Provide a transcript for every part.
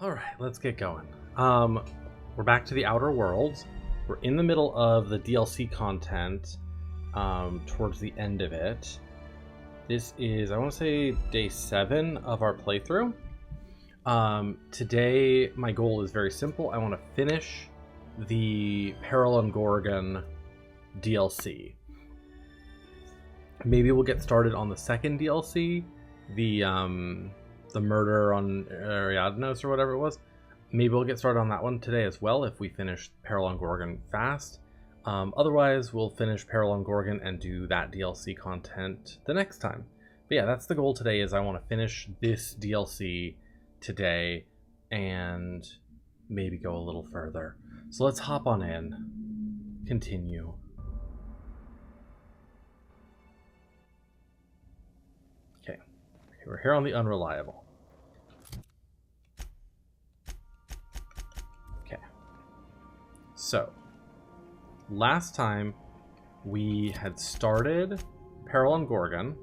Alright, let's get going. We're back to the Outer Worlds. We're in the middle of the DLC content, towards the end of it. This is, I want to say, day 7 of our playthrough. Today, my goal is very simple. I want to finish the Peril on Gorgon DLC. Maybe we'll get started on the second DLC, the murder on Ariadnos or whatever it was. Maybe we'll get started on that one today as well if we finish Peril on Gorgon fast. Otherwise, we'll finish Peril on Gorgon and do that DLC content the next time. But yeah, that's the goal today, is I want to finish this DLC today and maybe go a little further. So let's hop on in. Continue. Okay, we're here on the Unreliable. So, last time we had started Peril on Gorgon.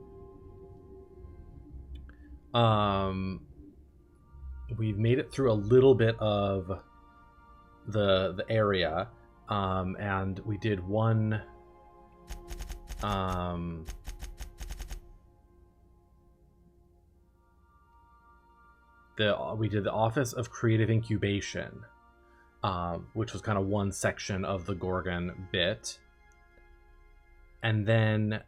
We've made it through a little bit of the area, and we did one we did the Office of Creative Incubation. Which was kind of one section of the Gorgon bit. And then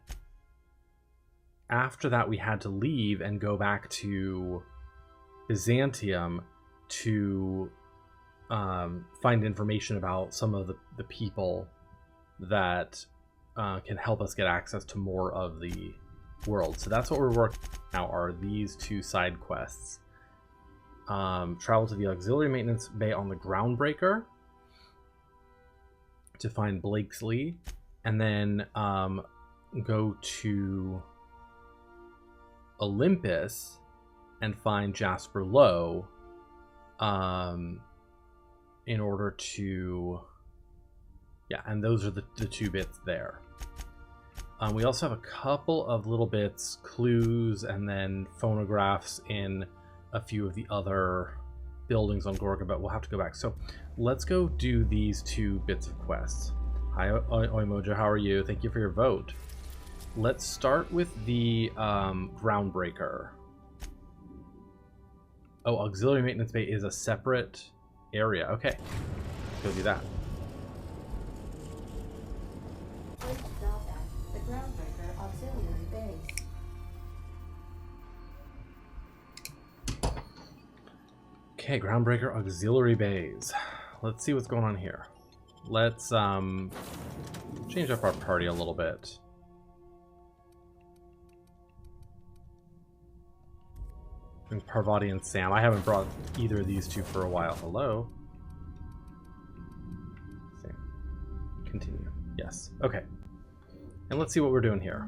after that, we had to leave and go back to Byzantium to find information about some of the people that can help us get access to more of the world. So that's what we're working on now, are these two side quests. Travel to the Auxiliary Maintenance Bay on the Groundbreaker to find Blakesley, and then go to Olympus and find Jasper Lowe in order to... Yeah, and those are the two bits there. We also have a couple of little bits, clues, and then phonographs in a few of the other buildings on Gorgon, but we'll have to go back. So let's go do these two bits of quests. Hi, Oimojo, how are you? Thank you for your vote. Let's start with the Groundbreaker. Oh, Auxiliary Maintenance Bay is a separate area. Okay, let's go do that. Please stop at the Groundbreaker Auxiliary Bay. Okay, Groundbreaker Auxiliary Bays. Let's see what's going on here. Let's change up our party a little bit. And Parvati and Sam. I haven't brought either of these two for a while. Hello? Sam. Continue. Yes. Okay. And let's see what we're doing here.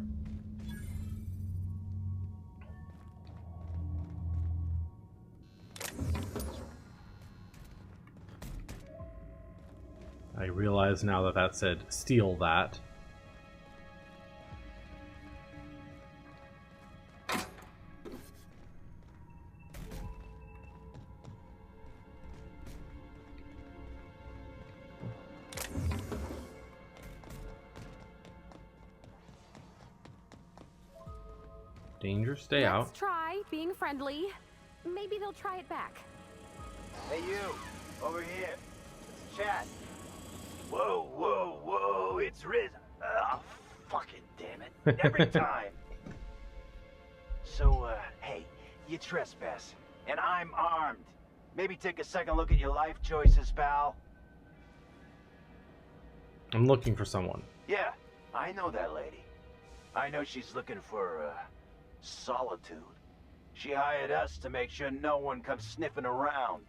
I realize now that that said steal that. Danger, stay out. Let's try being friendly. Maybe they'll try it back. Hey you, over here. Let's chat. Whoa, whoa, whoa, it's Riz. Oh, fucking damn it. Every time. So, hey, you trespass, and I'm armed. Maybe take a second look at your life choices, pal. I'm looking for someone. Yeah, I know that lady. I know she's looking for, solitude. She hired us to make sure no one comes sniffing around.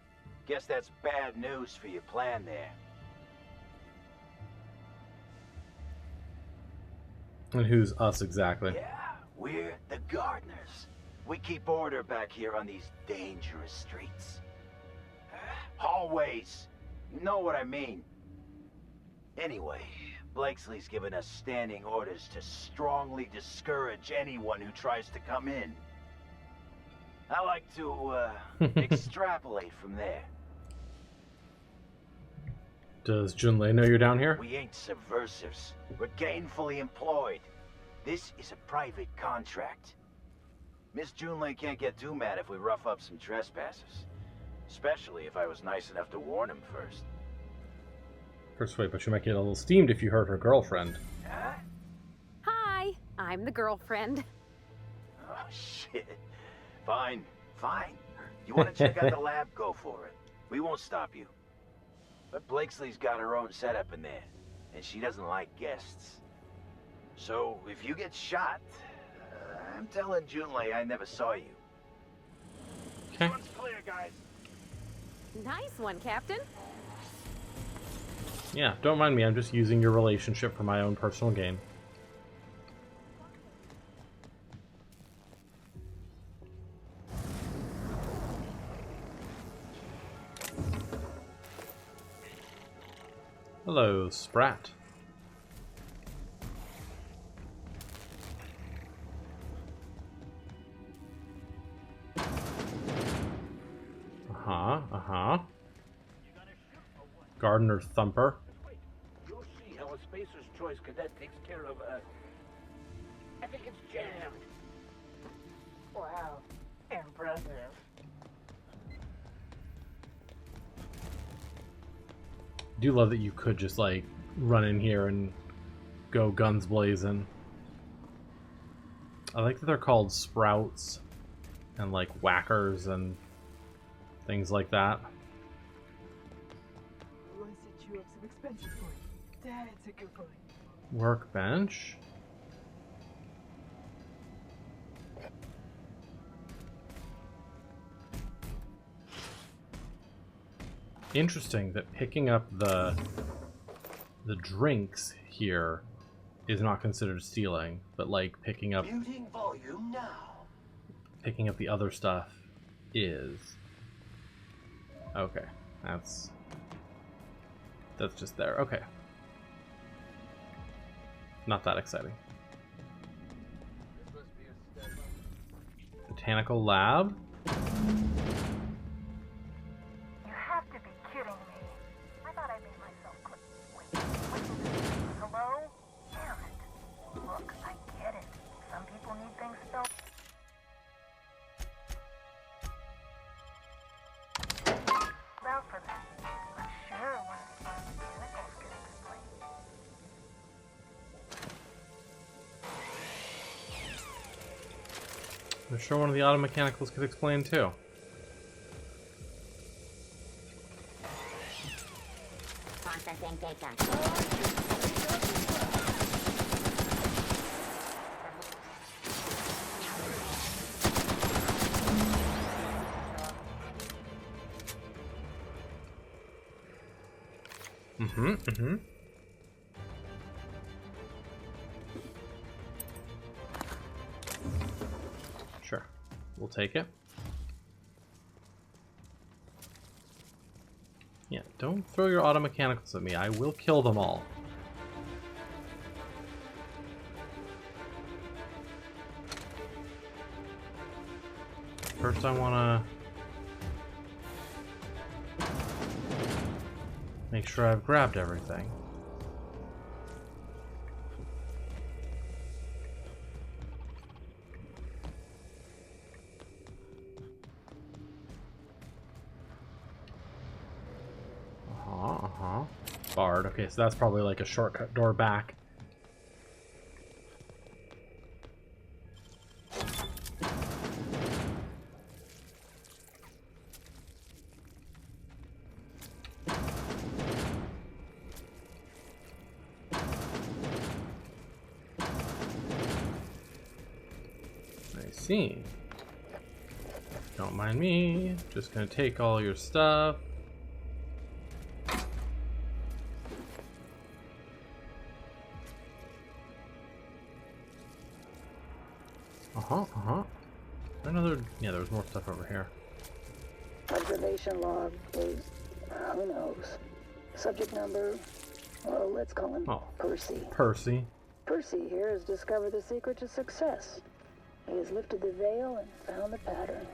Guess that's bad news for your plan there. And who's us exactly? Yeah, we're the gardeners. We keep order back here on these dangerous streets. Hallways. You know what I mean. Anyway, Blakesley's given us standing orders to strongly discourage anyone who tries to come in. I like to extrapolate from there. Does Junlei know you're down here? We ain't subversives. We're gainfully employed. This is a private contract. Miss Junlei can't get too mad if we rough up some trespassers. Especially if I was nice enough to warn him first. Persuade, but she might get a little steamed if you hurt her girlfriend. Huh? Hi, I'm the girlfriend. Oh, shit. Fine, fine. You want to check out the lab? Go for it. We won't stop you. But Blakesley's got her own setup in there, and she doesn't like guests. So, if you get shot, I'm telling Junlei I never saw you. Okay. One's clear, guys. Nice one, Captain. Yeah, don't mind me. I'm just using your relationship for my own personal gain. Hello, Sprat. Uh-huh. Gardener Thumper. You'll see how a Spacer's Choice cadet takes care of I think it's jammed. Wow. Impressive. I do love that you could just, like, run in here and go guns blazing. I like that they're called sprouts and, like, whackers and things like that. I set you up some expensive for you. That's a good point. Workbench. Interesting that picking up the drinks here is not considered stealing, but like picking up Muting volume now. picking up the other stuff is. Okay, that's just there. Okay. Not that exciting. Botanical lab. You have to be kidding me. I thought I made myself clear. Wait. Hello? Damn it. Look, I get it. Some people need things spelled. Out for that. I'm sure one of these botanicals can explain. I'm sure one of the auto mechanicals could explain too. Processing data. Sure. We'll take it. Yeah, don't throw your auto mechanicals at me. I will kill them all. First I wanna make sure I've grabbed everything. Barred. Okay, so that's probably like a shortcut door back. I see. Don't mind me. Just gonna take all your stuff. Another, yeah, there's more stuff over here. Observation log is, who knows? Subject number, well, let's call him Percy. Percy. Percy here has discovered the secret to success. He has lifted the veil and found the pattern.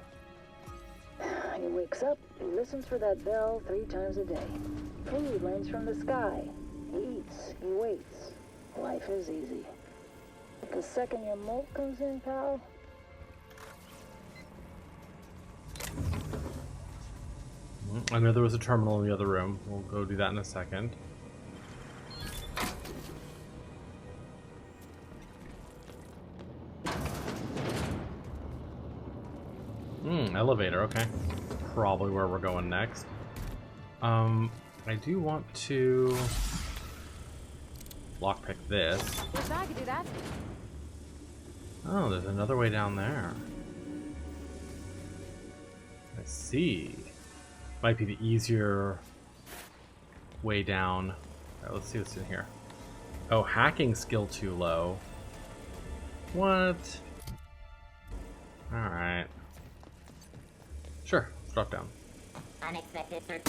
He wakes up, he listens for that bell 3 times a day. Food lands from the sky. He eats, he waits. Life is easy. But the second your molt comes in, pal, I know there was a terminal in the other room. We'll go do that in a second. Elevator, okay. Probably where we're going next. I do want to lockpick this. Wish I could do that. Oh, there's another way down there. I see. Might be the easier way down. Alright, let's see what's in here. Oh, hacking skill too low. What? Alright. Sure, let's drop down. Unexpected search.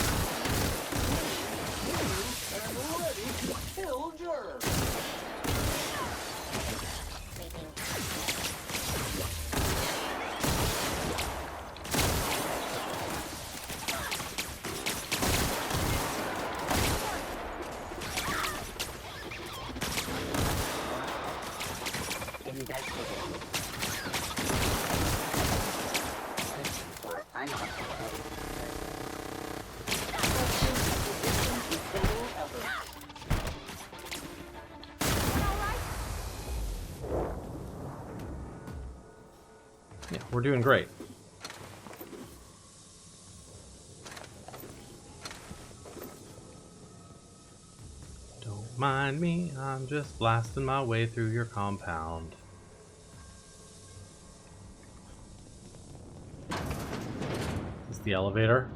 I'm ready to kill germs. Sleeping. Yeah, we're doing great. Don't mind me, I'm just blasting my way through your compound. Is this the elevator?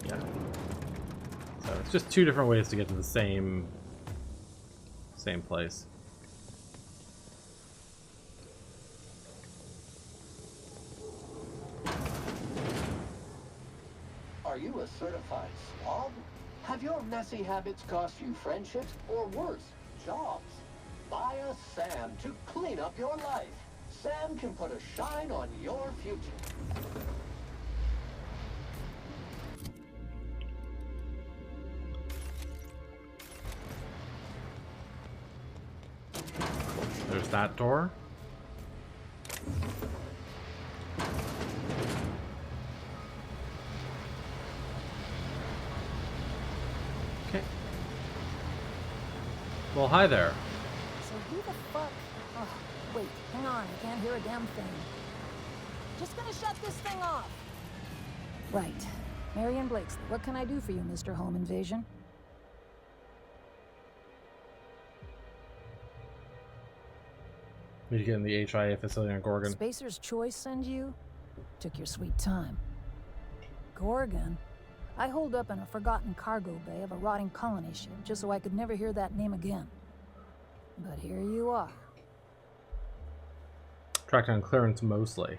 Yeah. So it's just 2 different ways to get to the same place. Are you a certified slob? Have your messy habits cost you friendships or worse, jobs? Buy a Sam to clean up your life. Sam can put a shine on your future. There's that door. Okay. Well, hi there. So who the fuck? Oh, wait, hang on. I can't hear a damn thing. Just gonna shut this thing off. Right. Marion Blakesley, what can I do for you, Mr. Home Invasion? Need to get in the HIA facility on Gorgon. Spacer's Choice send you? Took your sweet time. Gorgon? I holed up in a forgotten cargo bay of a rotting colony ship just so I could never hear that name again. But here you are. Track down Clarence Mosley.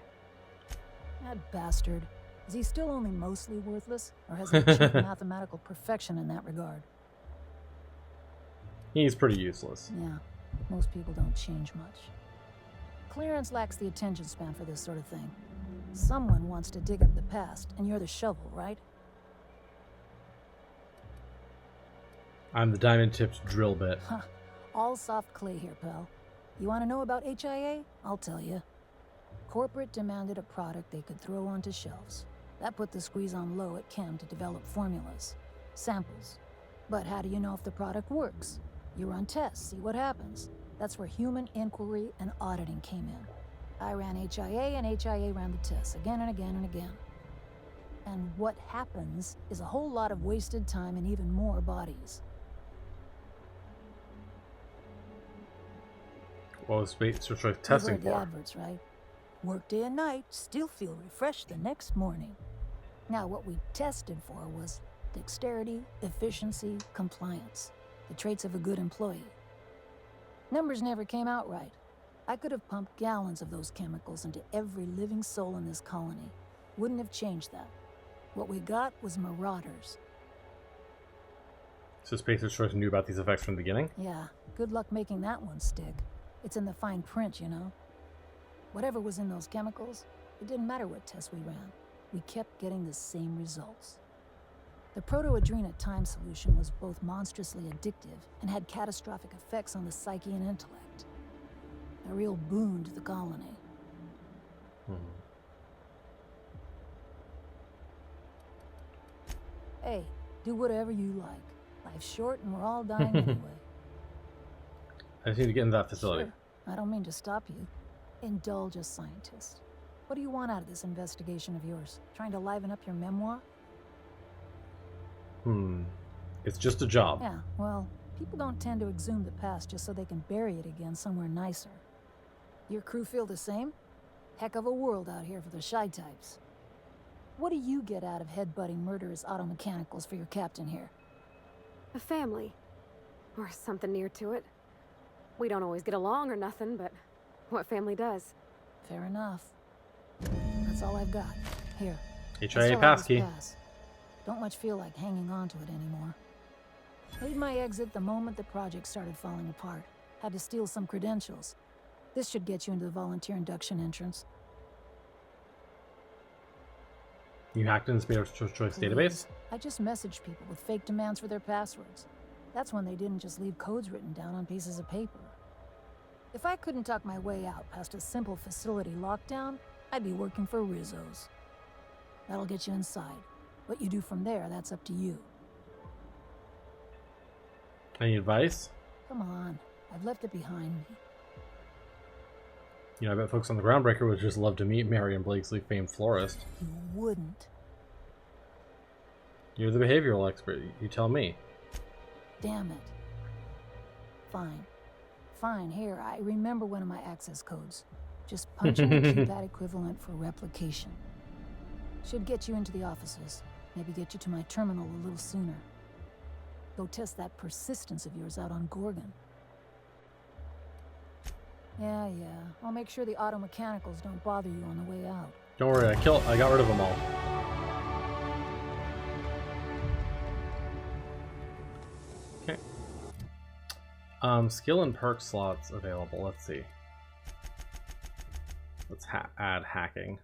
That bastard. Is he still only mostly worthless? Or has he achieved mathematical perfection in that regard? He's pretty useless. Yeah, most people don't change much. Clarence lacks the attention span for this sort of thing. Someone wants to dig up the past, and you're the shovel, right? I'm the diamond-tipped drill bit. Huh. All soft clay here, pal. You want to know about HIA? I'll tell you. Corporate demanded a product they could throw onto shelves. That put the squeeze on low at Chem to develop formulas, samples. But how do you know if the product works? You run tests, see what happens. That's where human inquiry and auditing came in. I ran HIA, and HIA ran the tests again and again and again. And what happens is a whole lot of wasted time and even more bodies. What was Spacer Choice You've testing heard the for? adverts, right? Work day and night, still feel refreshed the next morning. Now, what we tested for was dexterity, efficiency, compliance. The traits of a good employee. Numbers never came out right. I could have pumped gallons of those chemicals into every living soul in this colony. Wouldn't have changed that. What we got was marauders. So Spacer Choice knew about these effects from the beginning? Yeah, good luck making that one stick. It's in the fine print, you know. Whatever was in those chemicals, it didn't matter what tests we ran. We kept getting the same results. The protoadrena time solution was both monstrously addictive and had catastrophic effects on the psyche and intellect. A real boon to the colony. Hey, do whatever you like. Life's short and we're all dying anyway. I just need to get into that facility. Sure. I don't mean to stop you. Indulge a scientist. What do you want out of this investigation of yours? Trying to liven up your memoir? It's just a job. Yeah, well, people don't tend to exhume the past just so they can bury it again somewhere nicer. Your crew feel the same? Heck of a world out here for the shy types. What do you get out of headbutting murderous auto mechanicals for your captain here? A family. Or something near to it. We don't always get along or nothing, but what family does? Fair enough. That's all I've got. Here. HIA passkey. Pass. Don't much feel like hanging on to it anymore. Made my exit the moment the project started falling apart. Had to steal some credentials. This should get you into the volunteer induction entrance. You hacked into the Space Choice database? I just messaged people with fake demands for their passwords. That's when they didn't just leave codes written down on pieces of paper. If I couldn't talk my way out past a simple facility lockdown, I'd be working for Rizzo's. That'll get you inside. What you do from there, that's up to you. Any advice? Come on, I've left it behind me. You know, I bet folks on the Groundbreaker would just love to meet Marion Blakesley, famed florist. You wouldn't. You're the behavioral expert. You tell me. Damn it. Fine. Fine, here, I remember one of my access codes. Just punch in the keypad equivalent for replication. Should get you into the offices. Maybe get you to my terminal a little sooner. Go test that persistence of yours out on Gorgon. Yeah. I'll make sure the auto mechanicals don't bother you on the way out. Don't worry, I got rid of them all. Okay. Skill and perk slots available. Let's see. Let's add hacking.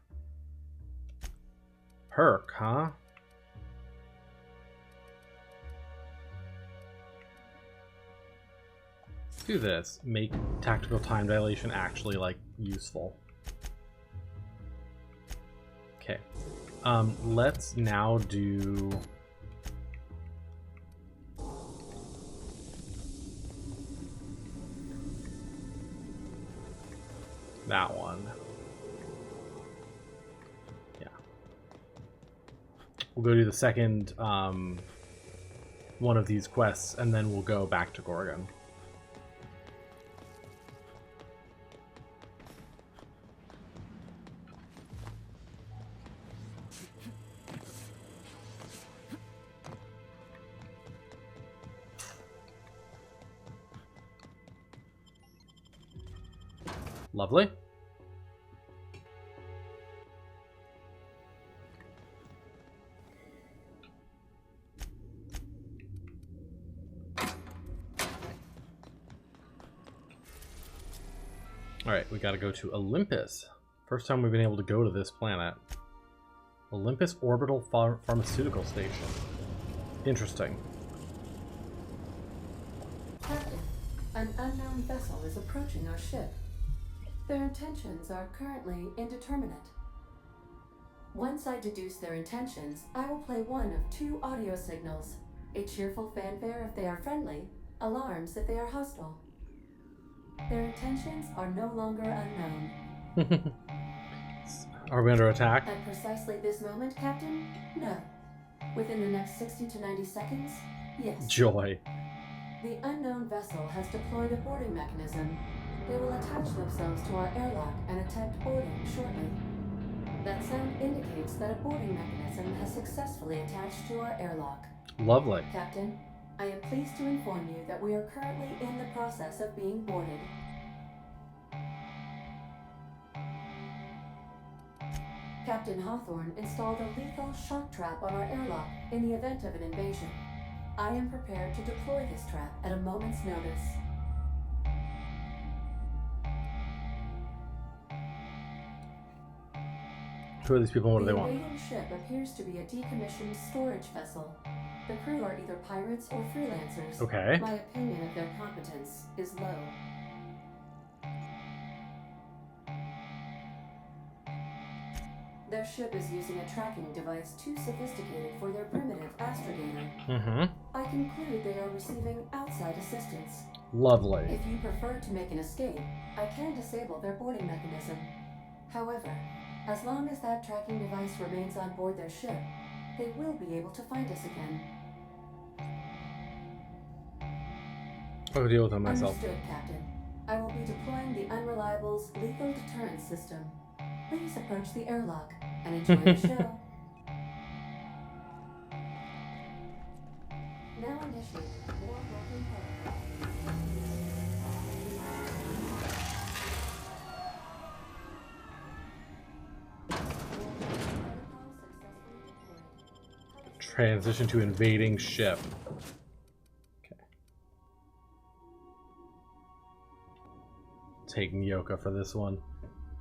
Perk, huh? Do this. Make tactical time dilation actually, like, useful. Okay. Let's now do... that one. Yeah. We'll go do the second one of these quests, and then we'll go back to Gorgon. Lovely. Alright, we gotta go to Olympus. First time we've been able to go to this planet. Olympus Orbital Pharmaceutical Station. Interesting. Captain, an unknown vessel is approaching our ship. Their intentions are currently indeterminate. Once I deduce their intentions, I will play one of two audio signals. A cheerful fanfare if they are friendly, alarms if they are hostile. Their intentions are no longer unknown. Are we under attack? At precisely this moment, Captain? No. Within the next 60 to 90 seconds? Yes. Joy. The unknown vessel has deployed a boarding mechanism. They will attach themselves to our airlock and attempt boarding shortly. That sound indicates that a boarding mechanism has successfully attached to our airlock. Lovely. Captain, I am pleased to inform you that we are currently in the process of being boarded. Captain Hawthorne installed a lethal shock trap on our airlock in the event of an invasion. I am prepared to deploy this trap at a moment's notice. Who are these people? What do they want? The invading ship appears to be a decommissioned storage vessel. The crew are either pirates or freelancers. Okay. My opinion of their competence is low. Their ship is using a tracking device too sophisticated for their primitive astrogator. Mm-hmm. I conclude they are receiving outside assistance. Lovely. If you prefer to make an escape, I can disable their boarding mechanism. However, as long as that tracking device remains on board their ship, they will be able to find us again. I'll deal with them myself. Understood, Captain. I will be deploying the Unreliable's lethal deterrence system. Please approach the airlock and enjoy the show. Now initiate more working Transition to invading ship. Okay. Take Nyoka for this one.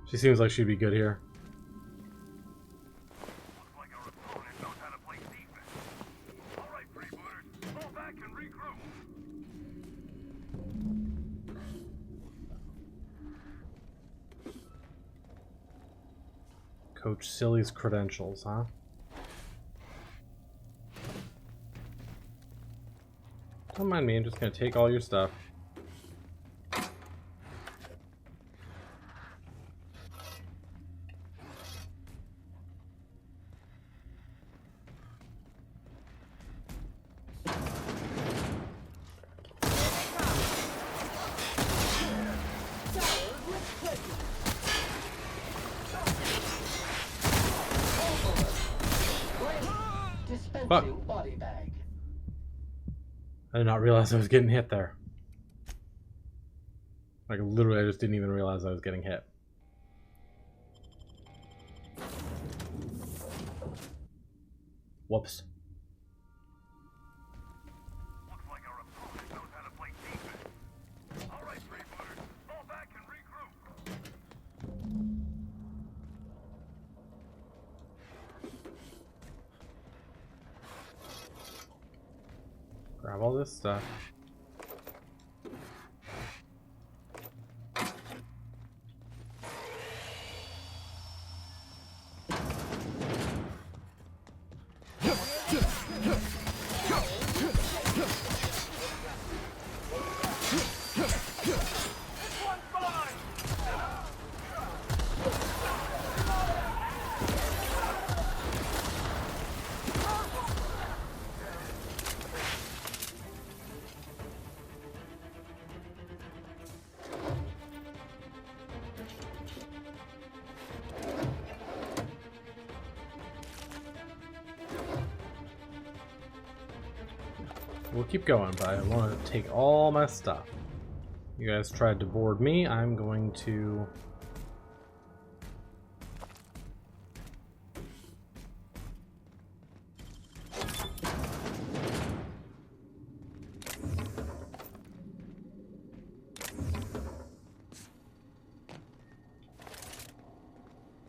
She seems like she'd be good here. Looks like our opponent knows how to play defense. All right, Freebooters, fall back and regroup. Coach Silly's credentials, huh? Don't mind me, I'm just gonna take all your stuff. Dispensing body bag. I did not realize I was getting hit there. Like, literally, I just didn't even realize I was getting hit. Whoops. Looks like our opponent knows how to play defense. All right, Freebooters, fall back and regroup. Grab all this stuff. We'll keep going, but I want to take all my stuff. You guys tried to board me. I'm going to...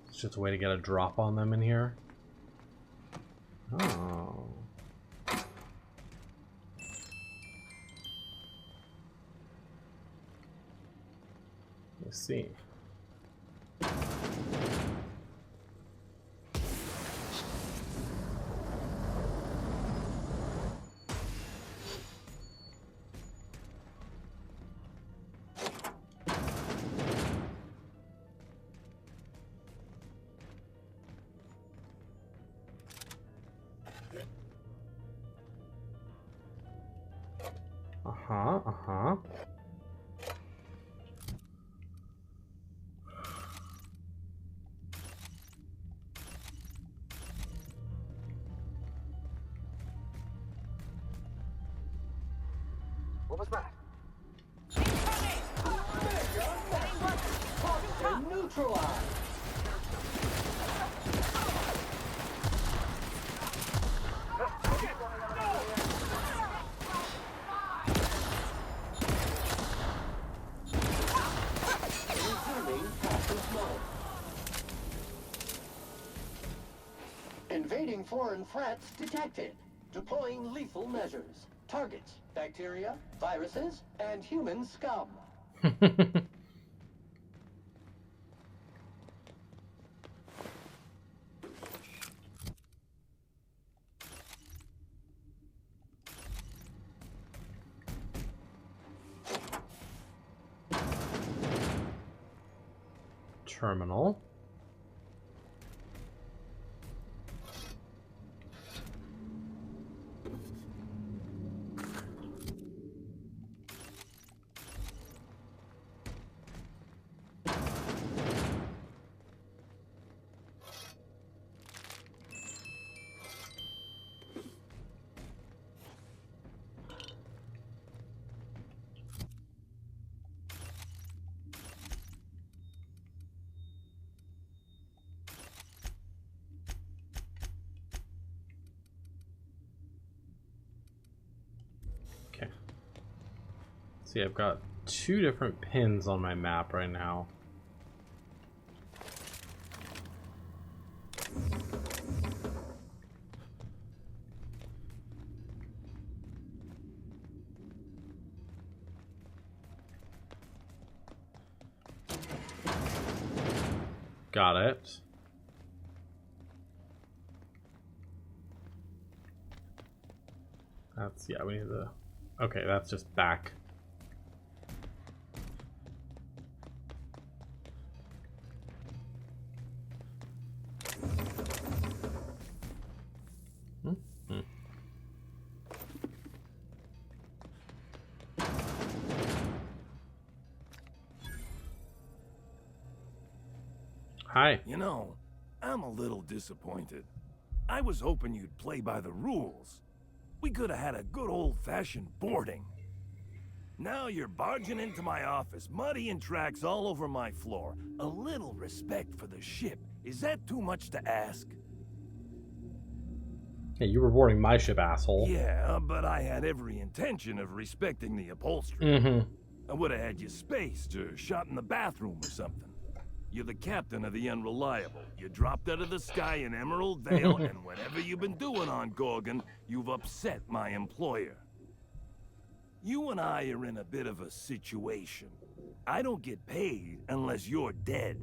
It's just a way to get a drop on them in here. Oh. Let's see. Uh-huh. What was that? Neutralized. Resuming passive mode. Invading foreign threats detected. Deploying lethal measures. Targets: bacteria, viruses, and human scum. Terminal. See, I've got 2 different pins on my map right now. Got it. That's, yeah, we need the... Okay, that's just back. Hi. You know, I'm a little disappointed. I was hoping you'd play by the rules. We could have had a good old-fashioned boarding. Now you're barging into my office, muddying tracks all over my floor. A little respect for the ship. Is that too much to ask? Hey, you were boarding my ship, asshole. Yeah, but I had every intention of respecting the upholstery. I would have had you spaced or shot in the bathroom or something. You're the captain of the Unreliable. You dropped out of the sky in Emerald Vale, and whatever you've been doing on Gorgon, you've upset my employer. You and I are in a bit of a situation. I don't get paid unless you're dead.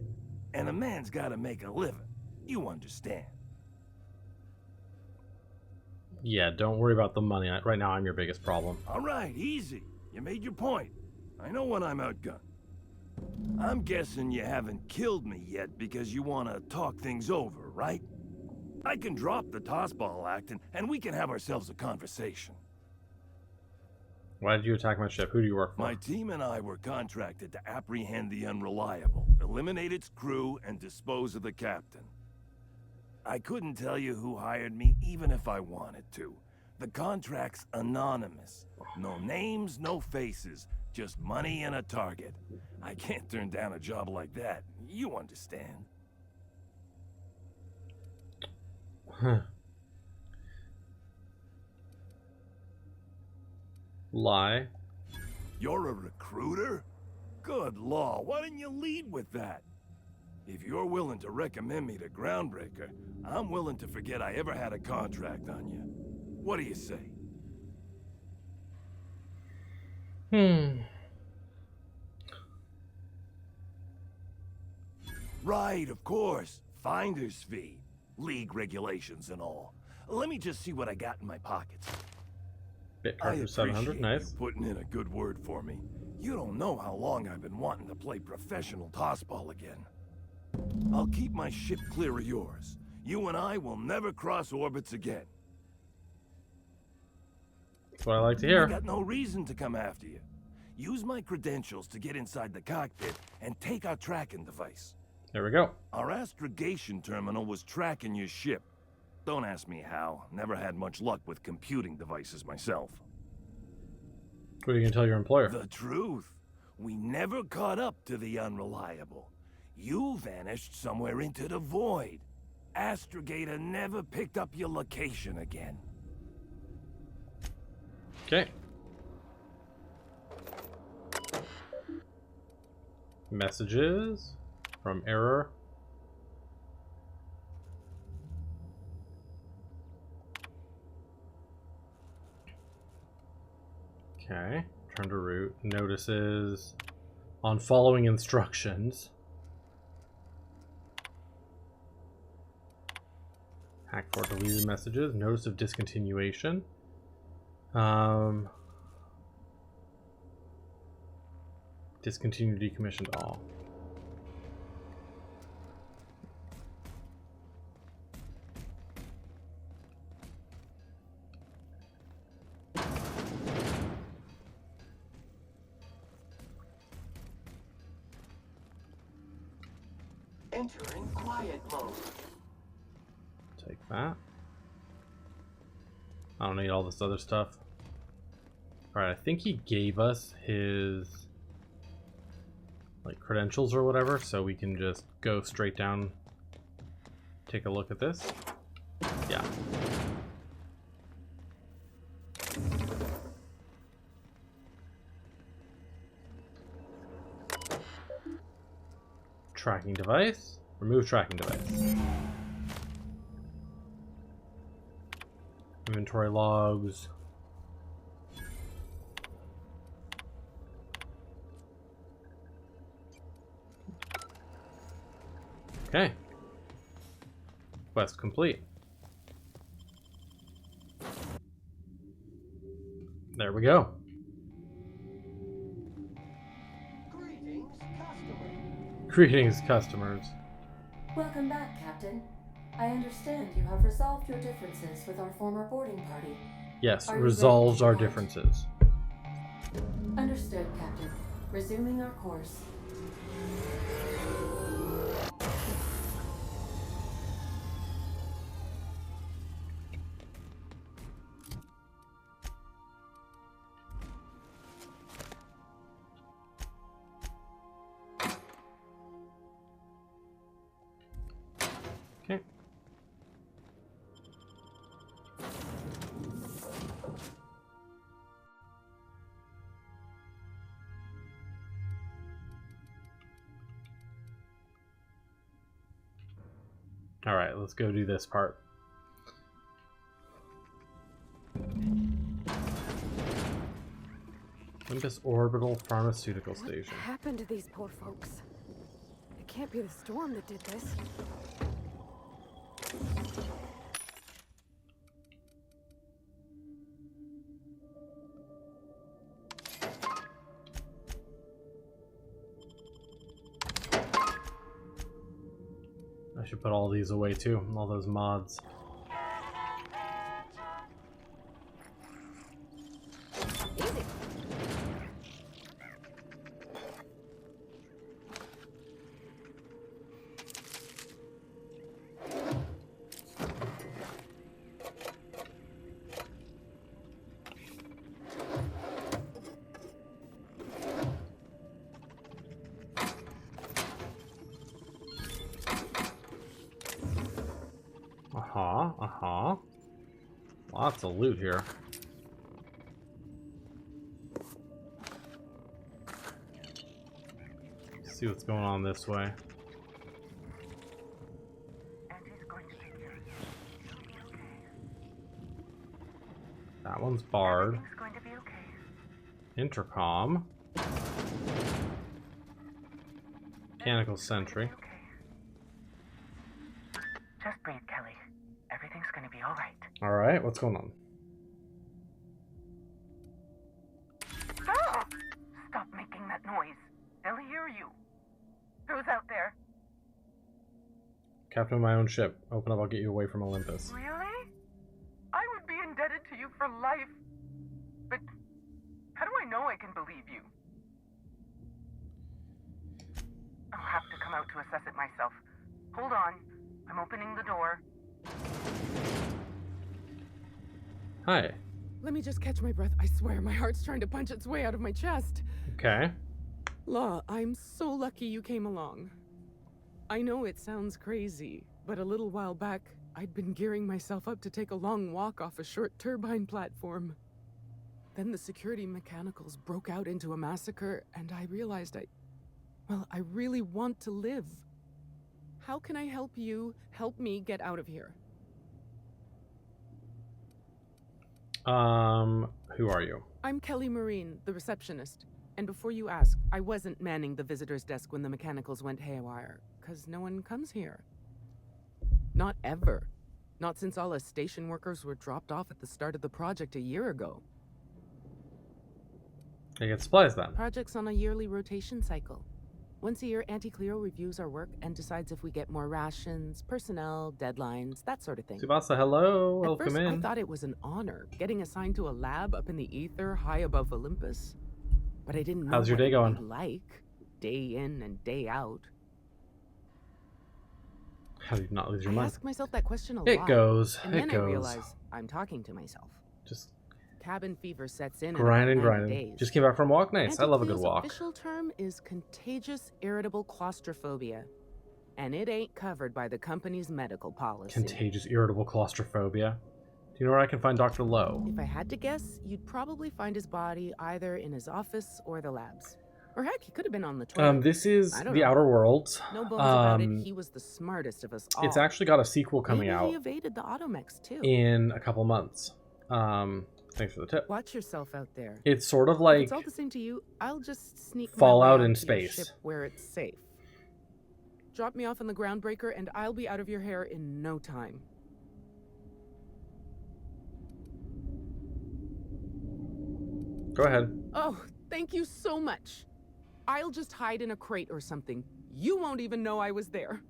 And a man's gotta make a living. You understand. Yeah, don't worry about the money. Right now, I'm your biggest problem. All right, easy. You made your point. I know when I'm outgunned. I'm guessing you haven't killed me yet because you want to talk things over, right? I can drop the tossball act and we can have ourselves a conversation. Why did you attack my ship? Who do you work for? My team and I were contracted to apprehend the Unreliable, eliminate its crew, and dispose of the captain. I couldn't tell you who hired me even if I wanted to. The contract's anonymous. No names, no faces. Just money and a target. I can't turn down a job like that. You understand. Huh. Lie. You're a recruiter? Good law, why didn't you lead with that? If you're willing to recommend me to Groundbreaker, I'm willing to forget I ever had a contract on you. What do you say? Right, of course. Finder's fee. League regulations and all. Let me just see what I got in my pockets. Bit card for 700, nice. You putting in a good word for me. You don't know how long I've been wanting to play professional tossball again. I'll keep my ship clear of yours. You and I will never cross orbits again. That's what I like to hear. I got no reason to come after you. Use my credentials to get inside the cockpit and take our tracking device. There we go. Our astrogation terminal was tracking your ship. Don't ask me how. Never had much luck with computing devices myself. What are you going to tell your employer? The truth. We never caught up to the Unreliable. You vanished somewhere into the void. Astrogator never picked up your location again. Okay. Messages from Error. Okay. Turn to route. Notices on following instructions. Hack for deleted messages. Notice of discontinuation. Discontinue decommissioned all. Entering quiet mode. Take that. I don't need all this other stuff. Alright, I think he gave us his like credentials or whatever, so we can just go straight down, take a look at this. Yeah. Tracking device. Remove tracking device. Inventory logs. Okay. Quest complete. There we go. Greetings, customers. Welcome back, Captain. I understand you have resolved your differences with our former boarding party. Yes, resolves our differences. Understood, Captain. Resuming our course. Okay. All right, let's go do this part. Olympus Orbital Pharmaceutical Station. What happened to these poor folks? It can't be the storm that did this. I should put all these away too, all those mods. Easy. Lots of loot here. Let's see what's going on this way. That one's barred. Intercom. Mechanical sentry. Just breathe, Kelly. Everything's gonna be alright. Alright, what's going on? Stop! Stop making that noise. They'll hear you. Who's out there? Captain of my own ship. Open up, I'll get you away from Olympus. Really? I would be indebted to you for life. But how do I know I can believe you? I'll have to come out to assess it myself. Hold on. I'm opening the door. Hi. Let me just catch my breath. I swear, my heart's trying to punch its way out of my chest. Okay. Law, I'm so lucky you came along. I know it sounds crazy, but a little while back, I'd been gearing myself up to take a long walk off a short turbine platform. Then the security mechanicals broke out into a massacre, and I realized I really want to live. How can I help you help me get out of here? Who are you? I'm Kelly Marine, the receptionist. And before you ask, I wasn't manning the visitor's desk when the mechanicals went haywire, because no one comes here. Not ever. Not since all us station workers were dropped off at the start of the project a year ago. I get supplies then. Project's on a yearly rotation cycle. Once a year, Auntie Cleo reviews our work and decides if we get more rations, personnel, deadlines, that sort of thing. Tsubasa, hello. At Welcome first, in. I thought it was an honor, getting assigned to a lab up in the ether high above Olympus. But I didn't know How's your what day it'd going? be like, day in and day out. How do you not lose your I mind? ask myself that question a lot. It goes. And It then goes. I realize I'm talking to myself. Just Cabin fever sets in grinding, in about 90 grinding. days. Just came back from a walk. Nice. I love a good Auntie Cleo's walk. official term is contagious irritable claustrophobia, and it ain't covered by the company's medical policy. Contagious irritable claustrophobia. Do you know where I can find Dr. Lowe? If I had to guess, you'd probably find his body either in his office or the labs. Or heck, he could have been on the toilet. This is I don't The know. Outer Worlds. No bones about it, he was the smartest of us all. It's actually got a sequel coming Maybe out he evaded the automex too. in a couple months. Thanks for the tip. Watch yourself out there. It's sort of If like it's all the same to you, I'll just sneak my Fallout way in onto your space. ship where it's safe. Drop me off on the Groundbreaker and I'll be out of your hair in no time. Go ahead. Oh, thank you so much. I'll just hide in a crate or something. You won't even know I was there.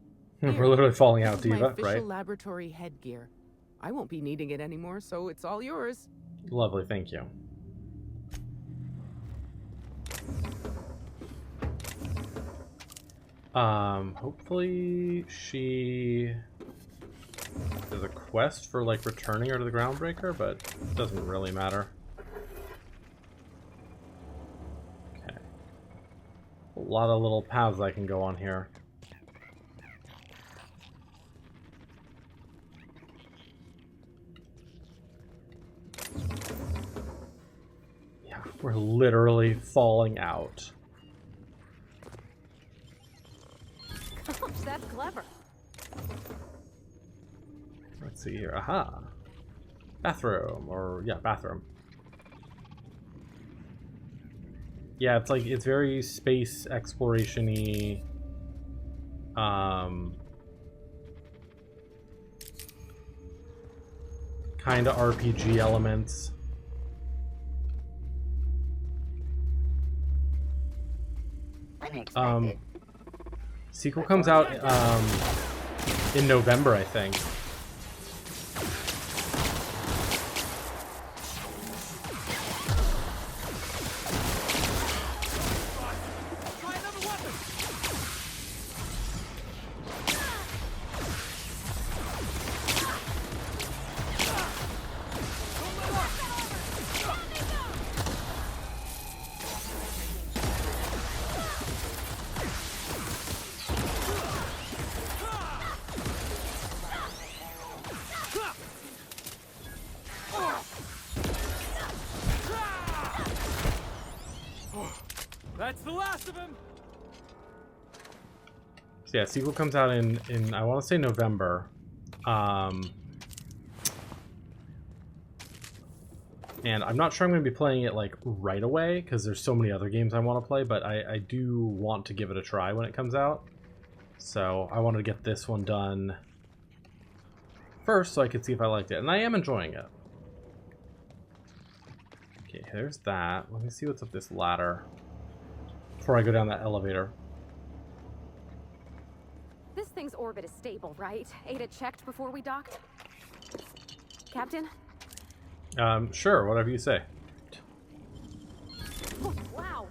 We're literally falling out, This is my Diva, official right? laboratory headgear. I won't be needing it anymore, so it's all yours. Lovely, thank you. Hopefully there's a quest for like returning her to the Groundbreaker, but it doesn't really matter. Okay. A lot of little paths I can go on here. Yeah, we're literally falling out. Gosh, that's clever. Let's see here. Aha. Bathroom. Or, yeah, bathroom. Yeah, it's like, it's very space exploration-y. Kind of RPG elements. Unexpected. Sequel comes out in November, I think. That's the last of him. So yeah, sequel comes out in I want to say November. And I'm not sure I'm going to be playing it like right away because there's so many other games I want to play, but I do want to give it a try when it comes out. So I wanted to get this one done first so I could see if I liked it, and I am enjoying it. Okay, there's that. Let me see what's up this ladder before I go down that elevator. This thing's orbit is stable, right? Ada checked before we docked? Captain? Sure, whatever you say. Oh, wow.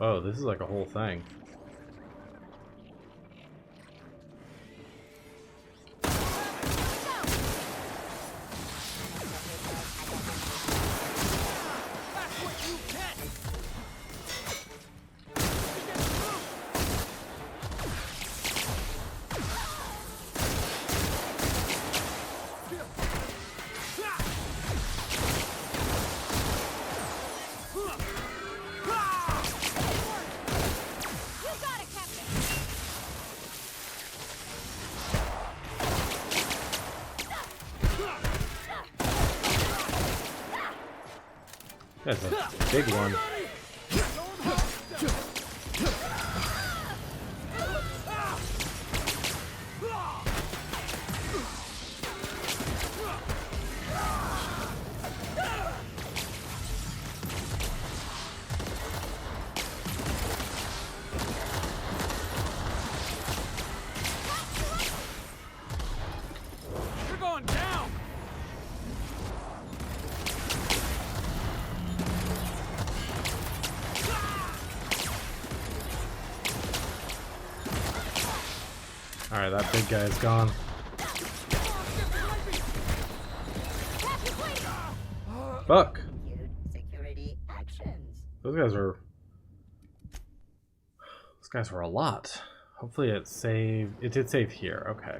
Oh, this is like a whole thing. That's a big one. You're going down! Alright, that big guy is gone. Fuck! Security actions. Those guys were a lot. Hopefully it saved. It did save here. Okay.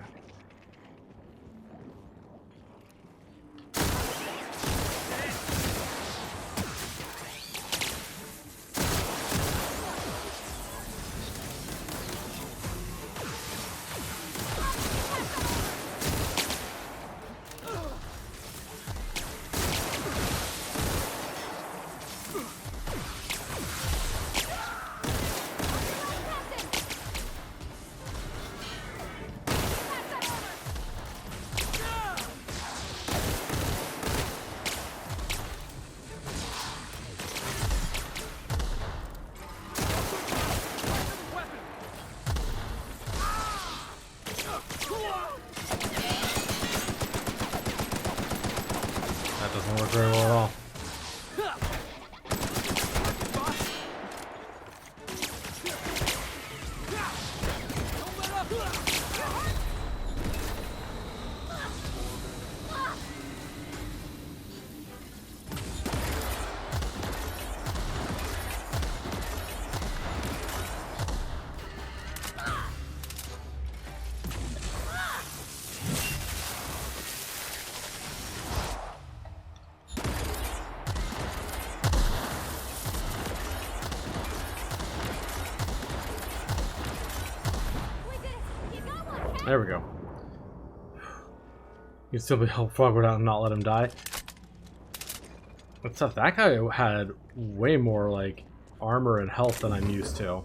That doesn't work very well at all. There we go. You can still be help Frogwood out and not let him die. But stuff, that guy had way more like armor and health than I'm used to.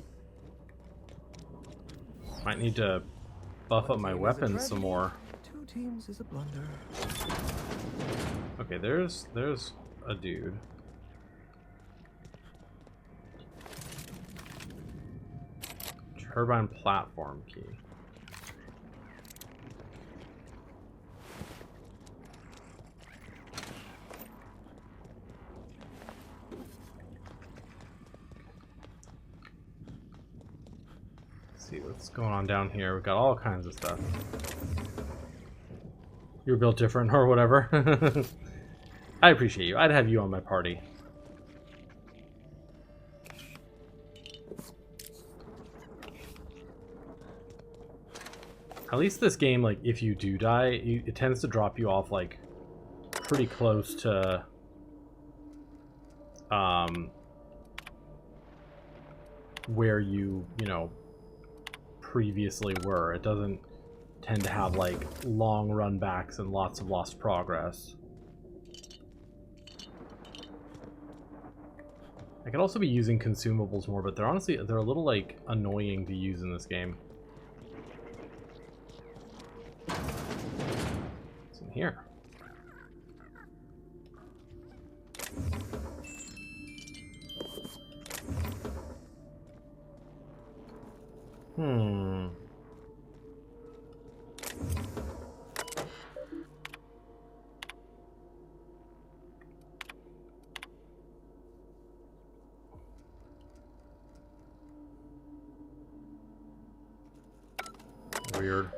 Might need to buff up my weapons some more. Two teams is a blunder. Okay, there's a dude. Turbine platform key. See what's going on down here. We've got all kinds of stuff. You're built different or whatever. I appreciate you. I'd have you on my party. At least this game, like, if you do die, it tends to drop you off, like, pretty close to, where you know, previously were. It doesn't tend to have, like, long run backs and lots of lost progress. I could also be using consumables more, but they're a little, like, annoying to use in this game. What's in here? Weird.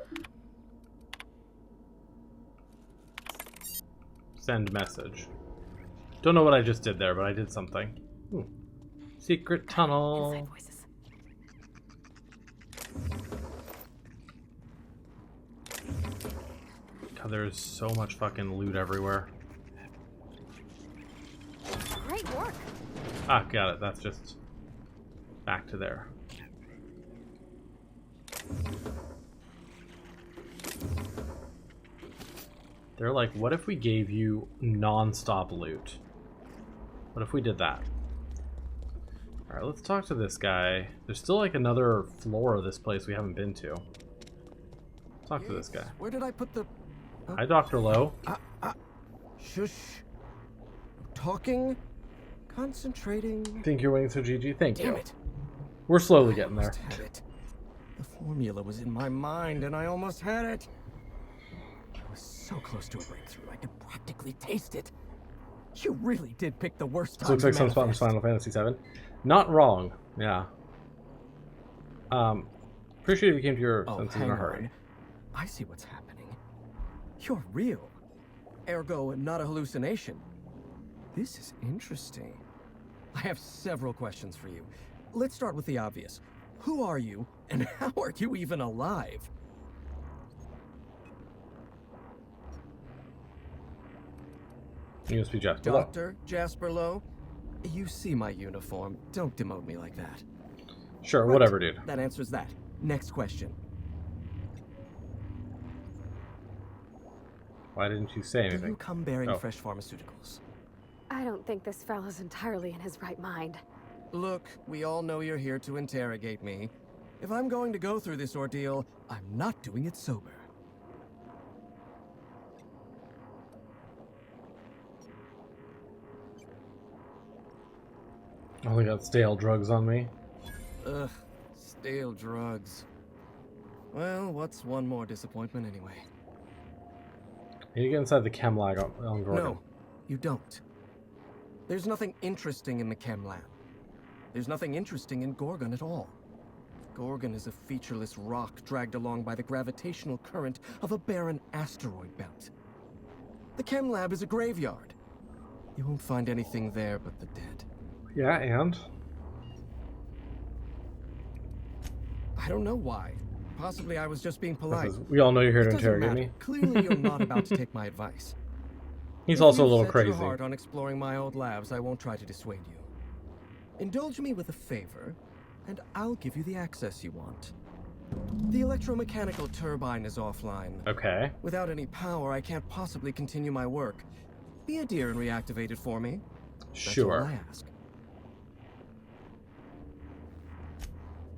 Send message. Don't know what I just did there, but I did something. Ooh. Secret tunnel. Inside voices. God, there's so much fucking loot everywhere. Great work. Ah, got it. That's just back to there. They're like, what if we gave you non-stop loot? What if we did that? Alright, let's talk to this guy. There's still like another floor of this place we haven't been to. Talk to this guy. Where did I put the... Hi, Dr. Lowe. Shush. Talking. Concentrating. Think you're waiting for GG? Thank you. Damn it. We're slowly getting there. Had it. The formula was in my mind and I almost had it. I was so close to a breakthrough, I could practically taste it. You really did pick the worst time. So looks like some spot in Final Fantasy VII. Not wrong. Yeah. Appreciate if you came to your senses in a hurry. I see what's happening. You're real. Ergo, not a hallucination. This is interesting. I have several questions for you. Let's start with the obvious. Who are you, and how are you even alive? You must be Jasper Lowe. Dr. Jasper Lowe? You see my uniform. Don't demote me like that. Sure, whatever, dude. That answers that. Next question. Why didn't you say anything? Do you come bearing fresh pharmaceuticals? I don't think this fellow's entirely in his right mind. Look, we all know you're here to interrogate me. If I'm going to go through this ordeal, I'm not doing it sober. Oh, they got stale drugs on me. Ugh, stale drugs. Well, what's one more disappointment anyway? You need to get inside the chem lab on Gorgon. No, you don't. There's nothing interesting in the chem lab. There's nothing interesting in Gorgon at all. Gorgon is a featureless rock dragged along by the gravitational current of a barren asteroid belt. The chem lab is a graveyard. You won't find anything there but the dead. Yeah, and? I don't know why. Possibly I was just being polite. We all know you're here to interrogate me. Clearly you're not about to take my advice. He's also a little If crazy. you've set your heart on exploring my old labs, I won't try to dissuade you. Indulge me with a favor, and I'll give you the access you want. The electromechanical turbine is offline. Okay. Without any power, I can't possibly continue my work. Be a dear and reactivate it for me. Sure. That's all I ask.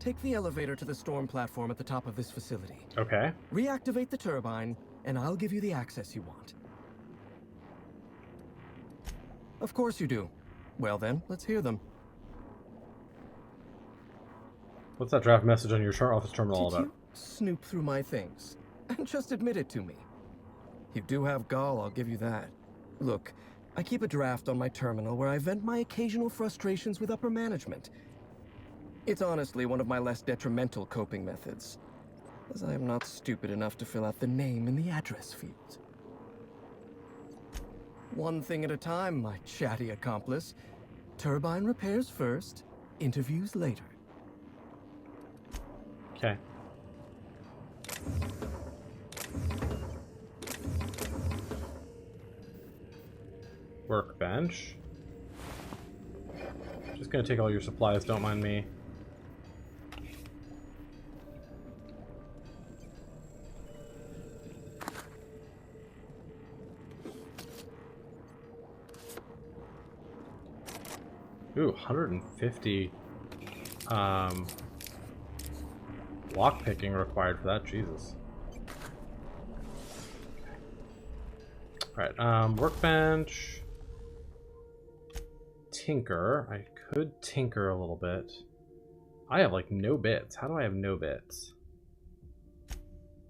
Take the elevator to the storm platform at the top of this facility. Okay. Reactivate the turbine, and I'll give you the access you want. Of course you do. Well then, let's hear them. What's that draft message on your office terminal all Did about? you snoop through my things? And just admit it to me. You do have gall, I'll give you that. Look, I keep a draft on my terminal where I vent my occasional frustrations with upper management. It's honestly one of my less detrimental coping methods, as I am not stupid enough to fill out the name in the address field. One thing at a time, my chatty accomplice. Turbine repairs first, interviews later. Okay. Workbench. Just gonna take all your supplies, don't mind me. Ooh, 150 lockpicking required for that, Jesus. Alright, workbench. Tinker. I could tinker a little bit. I have like no bits. How do I have no bits?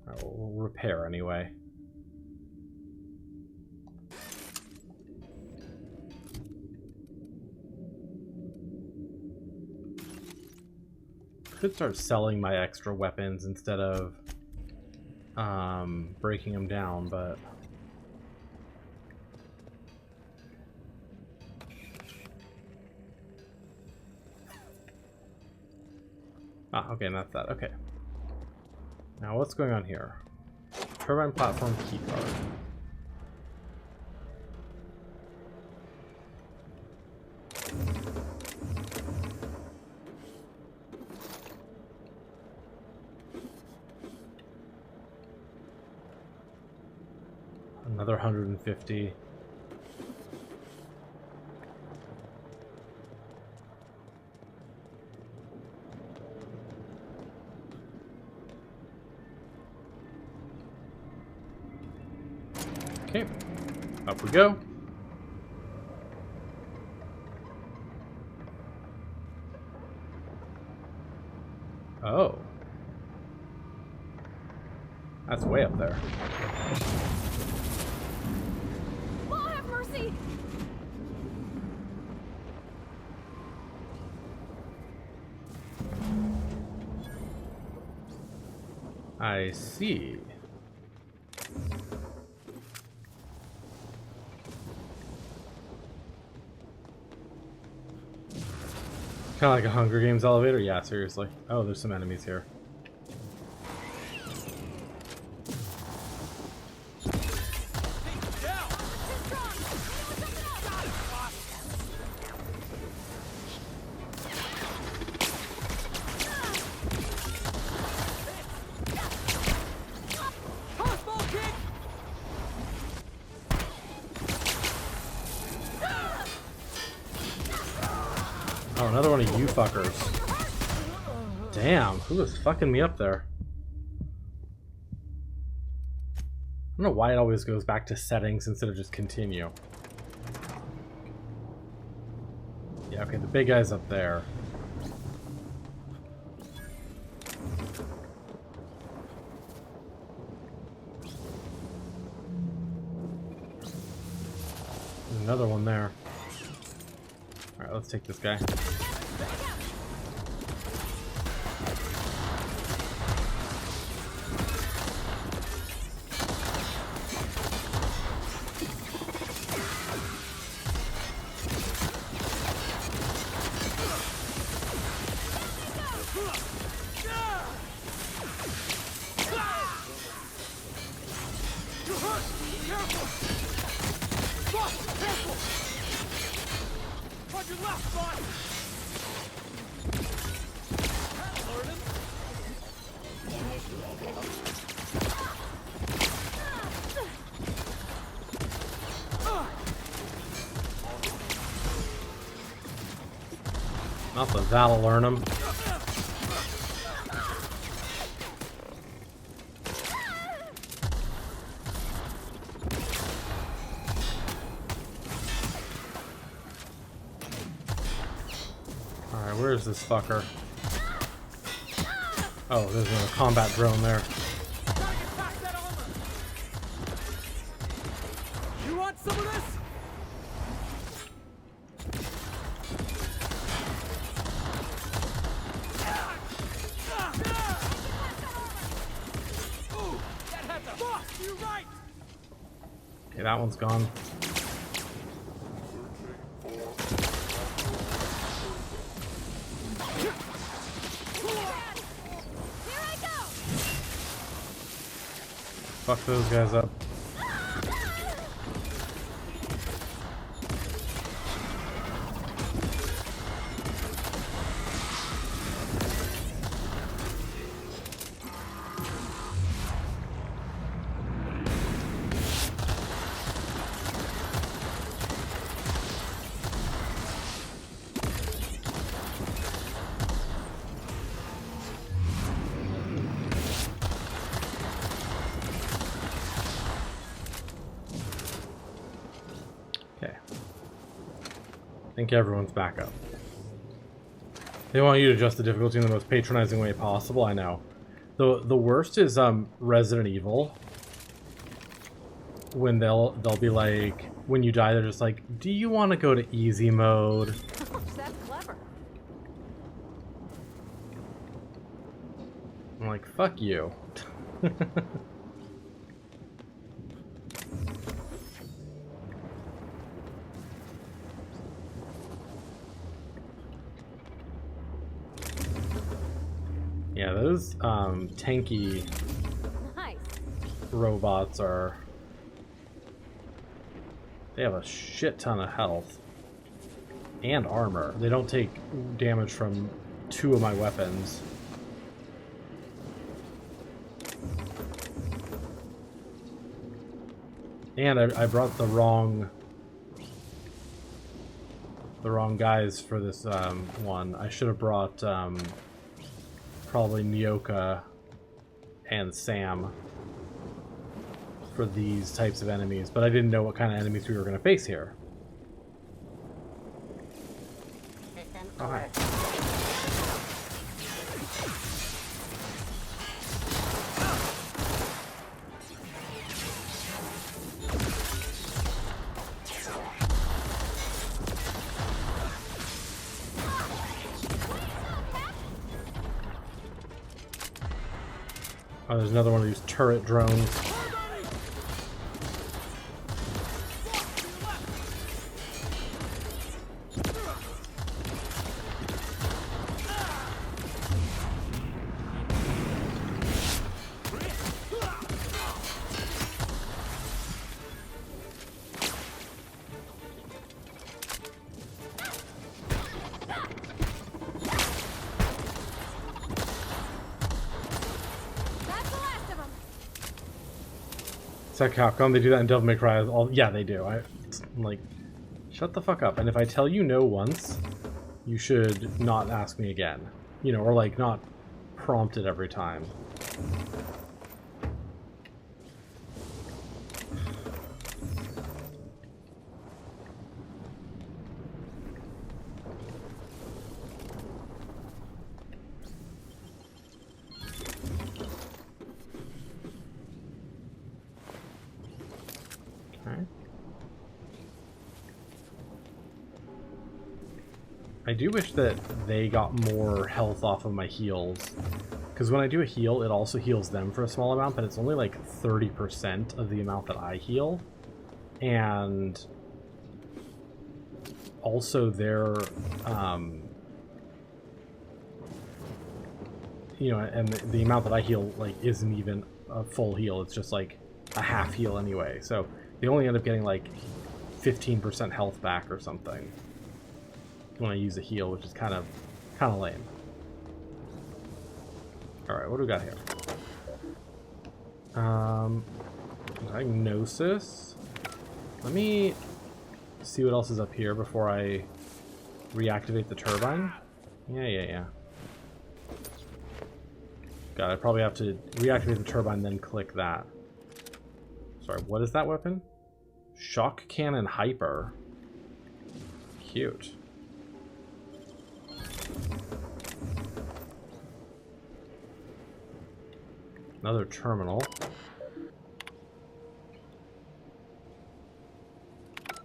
Alright, we'll repair anyway. Could start selling my extra weapons instead of breaking them down, but okay, and that's that. Okay. Now what's going on here? Turbine platform keycard. Another 150. Okay, up we go. Oh. That's way up there. Lord have mercy! I see. Kind of like a Hunger Games elevator? Yeah, seriously. Oh, there's some enemies here. Oh, another one of you fuckers. Damn, who was fucking me up there? I don't know why it always goes back to settings instead of just continue. Yeah, okay, the big guy's up there. There's another one there. Alright, let's take this guy. Not the Valornum. Alright, where is this fucker? Oh, there's a combat drone there. You want some of this? Okay, that one's gone. Fuck those guys up. I think everyone's back up. They want you to adjust the difficulty in the most patronizing way possible. I know. The worst is Resident Evil. When they'll be like, when you die, they're just like, do you want to go to easy mode? That's clever. I'm like, fuck you. Yeah, those tanky robots are... They have a shit ton of health. And armor. They don't take damage from 2 of my weapons. And I brought the wrong guys for this one. I should have brought probably Nyoka and Sam. for these types of enemies, but I didn't know what kind of enemies we were going to face here. Oh, hi. Oh, there's another one of these turret drones. Is that Capcom? They do that in Devil May Cry. Yeah, they do. I'm like, shut the fuck up. And if I tell you no once, you should not ask me again. You know, or like not prompt it every time. I do wish that they got more health off of my heals, because when I do a heal, it also heals them for a small amount, but it's only like 30% of the amount that I heal. And also their, you know, and the amount that I heal like isn't even a full heal, it's just like a half heal anyway. So they only end up getting like 15% health back or something when I use a heal, which is kind of lame. Alright, what do we got here? Diagnosis. Let me see what else is up here before I reactivate the turbine. Yeah. God, I probably have to reactivate the turbine, then click that. Sorry, what is that weapon? Shock Cannon Hyper. Cute. Another terminal.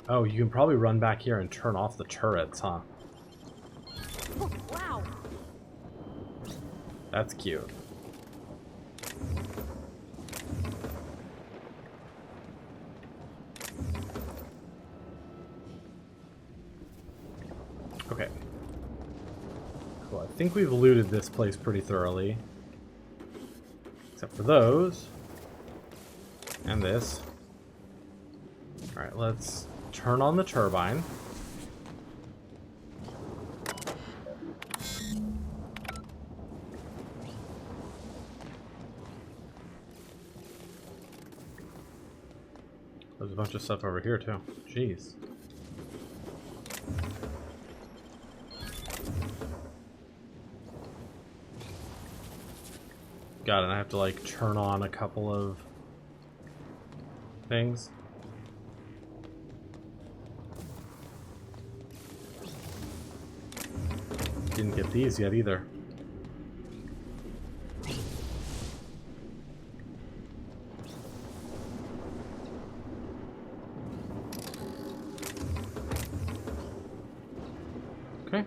Oh, you can probably run back here and turn off the turrets, huh? Oh, wow. That's cute. Okay. Cool. I think we've looted this place pretty thoroughly. Except for those. And this. Alright, let's turn on the turbine. There's a bunch of stuff over here too. Jeez. God, and I have to like turn on a couple of things. Didn't get these yet either. Okay.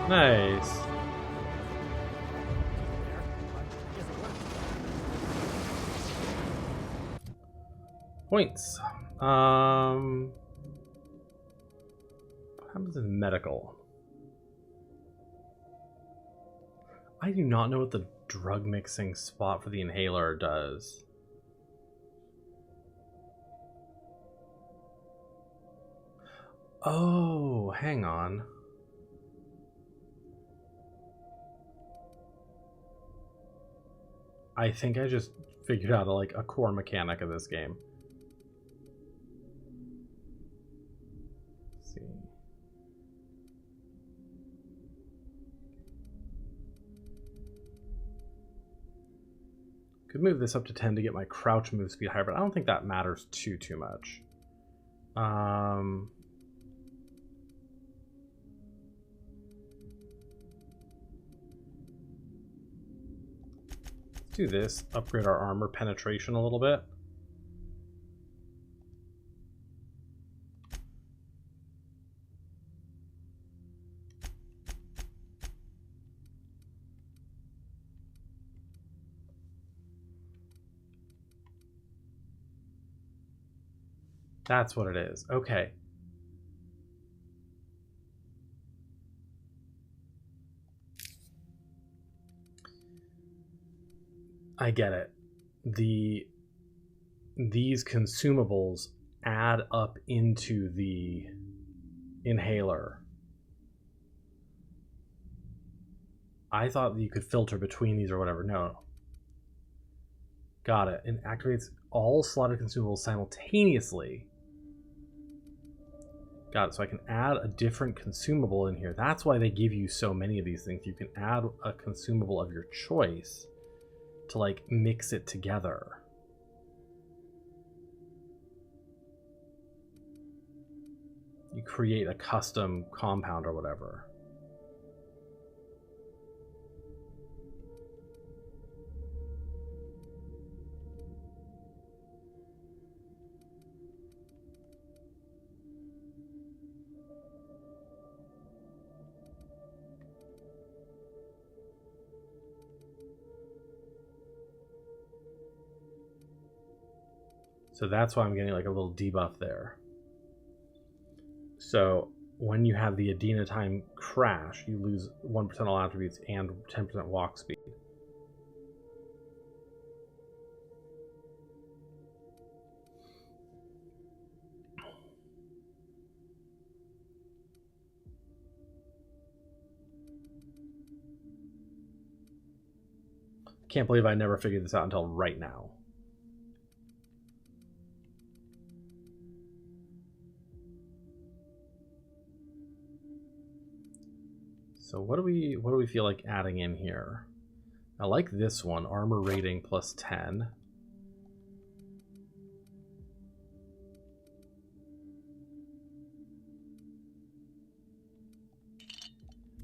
Nice. Points. What happens in medical? I do not know what the drug mixing spot for the inhaler does. Oh, hang on. I think I just figured out like a core mechanic of this game. Let's see. Could move this up to 10 to get my crouch move speed higher, but I don't think that matters too much. Do this, upgrade our armor penetration a little bit. That's what it is. Okay. I get it. These consumables add up into the inhaler. I thought that you could filter between these or whatever. No. Got it. It activates all slotted consumables simultaneously. Got it. So I can add a different consumable in here. That's why they give you so many of these things. You can add a consumable of your choice to like mix it together. You create a custom compound or whatever. So that's why I'm getting like a little debuff there. So when you have the Adena time crash, you lose 1% all attributes and 10% walk speed. Can't believe I never figured this out until right now. So what do we feel like adding in here? I like this one, armor rating plus 10.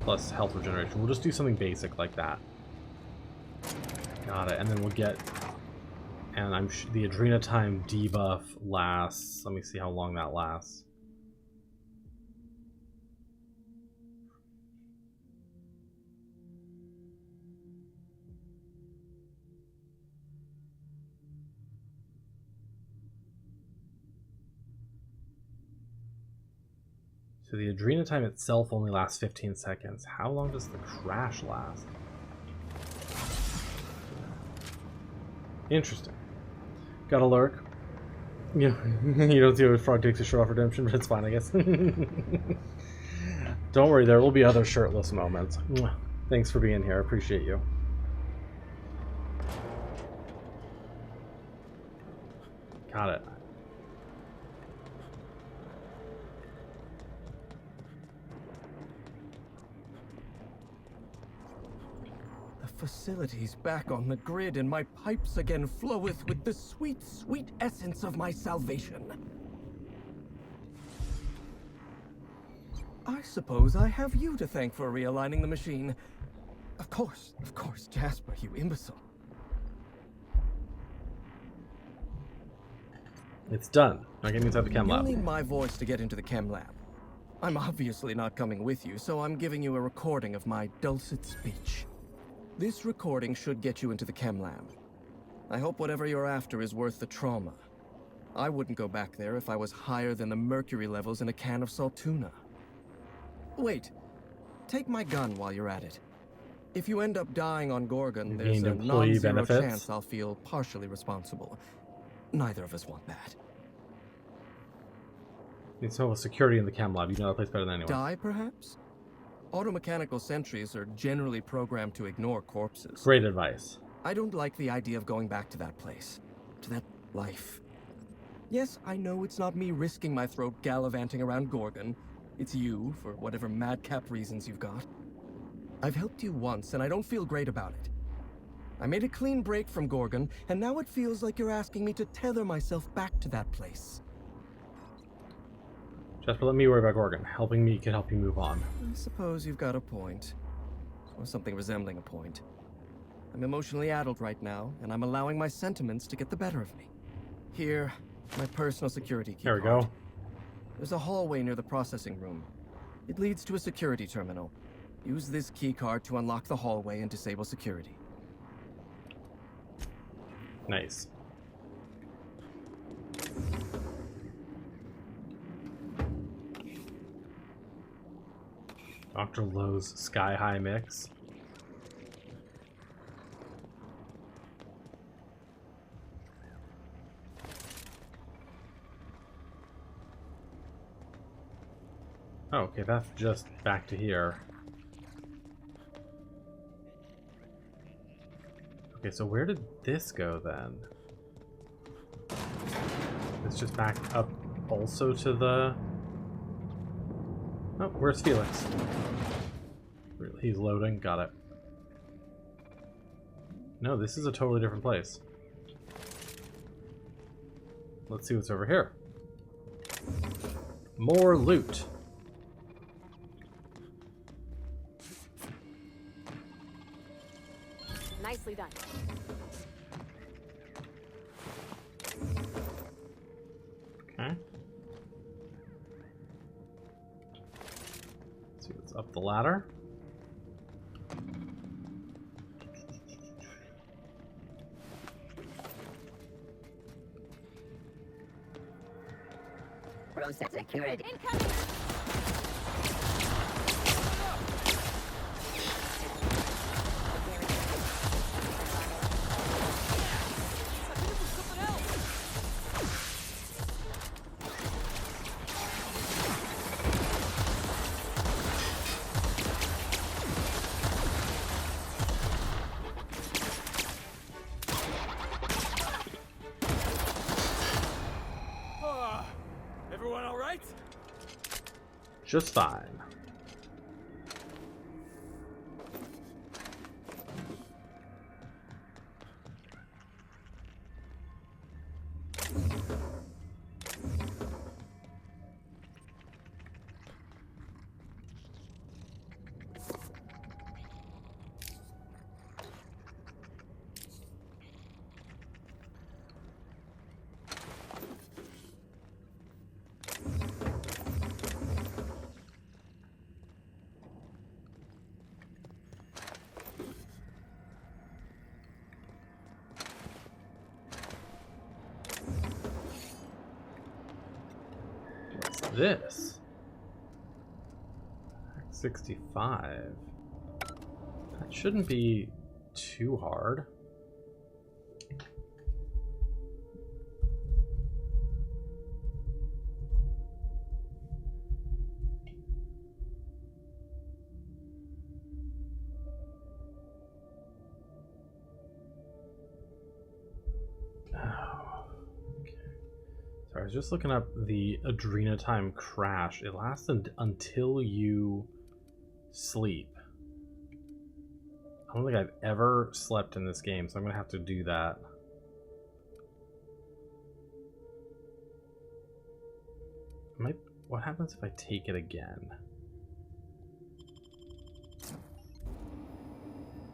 Plus health regeneration. We'll just do something basic like that. Got it. And then we'll get, and the Adrena time debuff lasts. Let me see how long that lasts. So the Adrena time itself only lasts 15 seconds. How long does the crash last? Interesting. Gotta lurk. Yeah, you don't see what Frog takes a shirt off redemption, but it's fine, I guess. Don't worry, there will be other shirtless moments. Thanks for being here. I appreciate you. Got it. Facilities back on the grid, and my pipes again floweth with the sweet, sweet essence of my salvation. I suppose I have you to thank for realigning the machine. Of course, Jasper, you imbecile. It's done. Now get me inside the chem lab. You'll need my voice to get into the chem lab. I'm obviously not coming with you, so I'm giving you a recording of my dulcet speech. This recording should get you into the chem lab. I hope whatever you're after is worth the trauma. I wouldn't go back there if I was higher than the mercury levels in a can of salt tuna. Wait, take my gun while you're at it. If you end up dying on Gorgon, You there's gained a employee non-zero benefits. chance I'll feel partially responsible. Neither of us want that. Need some security in the chem lab. You know that place better than anyone. Die, perhaps? Automechanical sentries are generally programmed to ignore corpses. Great advice. I don't like the idea of going back to that place. To that life. Yes, I know it's not me risking my throat gallivanting around Gorgon. It's you, for whatever madcap reasons you've got. I've helped you once, and I don't feel great about it. I made a clean break from Gorgon, and now it feels like you're asking me to tether myself back to that place. Jasper, let me worry about Gorgon. Helping me can help you move on. I suppose you've got a point. Or something resembling a point. I'm emotionally addled right now, and I'm allowing my sentiments to get the better of me. Here, my personal security key There we card. go. There's a hallway near the processing room. It leads to a security terminal. Use this key card to unlock the hallway and disable security. Nice. Dr. Lowe's Sky High Mix. Oh, okay, that's just back to here. Okay, so where did this go then? It's just back up also to the... Oh, where's Felix? He's loading, got it. No, this is a totally different place. Let's see what's over here. More loot. Nicely done. Okay. Let's see what's up the ladder. Process security. Everyone all right? Just fine. This 65. That shouldn't be too hard. I was just looking up the Adrenatime crash. It lasts until you sleep. I don't think I've ever slept in this game, so I'm gonna have to do that. What happens if I take it again?